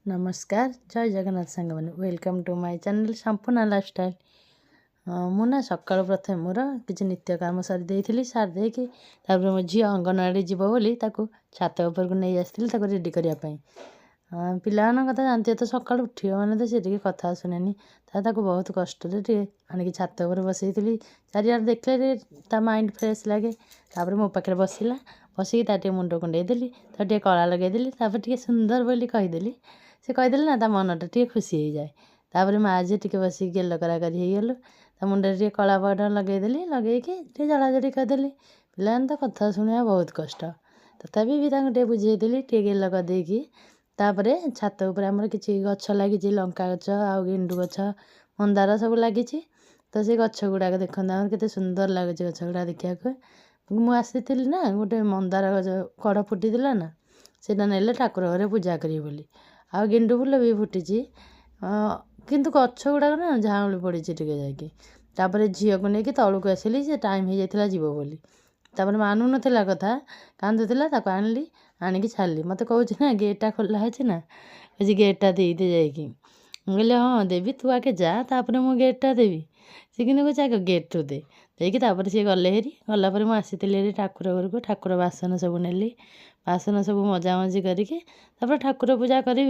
नमस्कार जय जगन्नाथ सांग मैंने वेलकम टू माय चैनल संपूर्ण लाइफस्टाइल। मुझे सकाल प्रथम मोर किसी नित्य काम सारी देती सारी देकी मो झी अंगनवाड़ी जीव बोली छात उपर को नहीं आसती रेडी करने पिला कथा जानते तो सकाल उठ मैंने तो सी कथा शुणे बहुत कष्ट आणिक छात उपर बसई चारियार देखले माइंड फ्रेश लगे। मो पाखे बसला बसिक मुंड कुंडे देली टे कला लगेदेली टे सुंदर बोली कहीदेली से कहीदेली ना मनटा टे खुशी हो जाए। तापर माँ जी टे बस गेल कराकरी होगलु मुंडे टे कला पाउडर लगेदेली लगे जड़ाजड़ी करदेली पिलाने तो कथा शुणा बहुत कष्ट तथापि भी टे बुझेदेली टे गेल करदेकी तापर छात उपर आमर किसी गछ लगी लंका गछ आ गेंडु गछ मंदार सब लगी तो से गछ गुड़ाक देखते आम के सुंदर लगुच गछ गुड़ा देखा मुझी ना गोटे मंदार गछ कड़ फुटी ना से नेले ठाकुर घरे पूजा करी बोली आ गेंडु फुल भी फुटी किंतु गछ गुड़ाक ना झाऊली पड़ी जापर झील को लेकिन तौक आसिली से टाइम हो जाता जीव बोली तापर मानु नाला कथा कांदुला आनली आणिकी छाड़ी मत कौच ना गेटा खोला है ना कहे गेटा देदे जाकि कहले हाँ देवी तू आगे जा तापर मु गेटा देवी सी कि कहे आगे गेट टू देकी सी गले हेरी गलापर मुझे हेरी ठाकुर घर को ठाकुर बासन सब नेली बासन सब मजामजी करके ठाकुर पूजा करी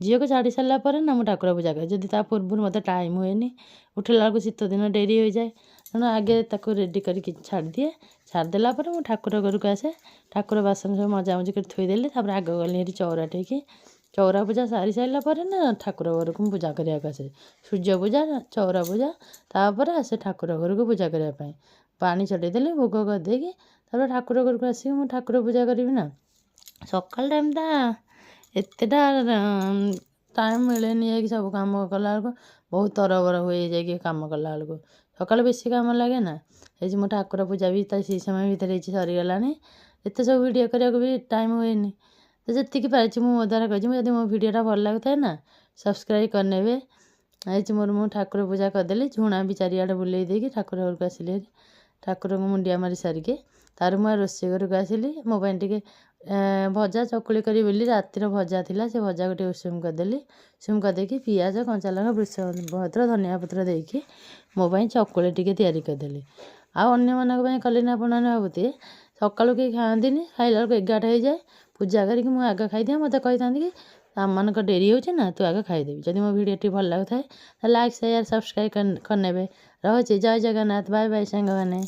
झील को छाड़ी सारापर ना मुझे ठाकुर पूजा करी जदि पूर्व मत टाइम हुए उठला बेलू शीत दिन डेरी हो जाए तेणु आगे ताको रेडी करके छाड़ी दिए छाड़देला मुझे ठाकुर घर को आसे ठाकुर बासन सब मजामजी कर थोदेली आग गली हेरी चौरा टेकी चौरा पूजा सारी सारापर ना ठाकुर घर को पूजा करने आसे सूर्य पूजा चौरा पूजा तापर आसे ठाकुर घर को पूजा करने पानी चढ़ेदेली भोग करदेकी ठाकुर घर को आसिक मुझे ठाकुर पूजा करी ना सकाल टाइमटा एतेटा टाइम मिले नहीं सब कम कला बहुत तरबर हुए जाए कम कला बेलू सकाल बेसी कम लगे ना ये मो ठाकुर पूजा भी से समय भितर सरीगला एत सब वीडियो करने भी टाइम हुए तो जी पारी मो द्वारा कही जब मो भिडटा भल लगुए ना सब्सक्राइब करने ये मोर मु ठाकुर पूजा करदेली झुणा भी चारिआडे बुले देकी ठाकुर घर को आसिले ठाकुर को मुंडिया मारी सारिके तार मुझे रोषे घर को आसिली मो टे भजा चकुली करी बोली रातिर भजा थिला से भजा गोटे उषुम करदेली उषुम करदेकी पियाज कंचा लंका वृषभ पत्र धनिया पत्र देकी मो चकुली टी तैयारी करदेली आने कली ना आपने भावुए सकालू कहीं खाती खाइला बेलू 11टा हो जाए पूजा करके मुझे आग खाई मत कही था कि आम मान डेरी हो तू आग खाईदेवी जब मो भिडियो भल लगुए लाइक शेयर सब्सक्राइब करने रहुचे जय जगन्नाथ बाय बाय सांग मैंने।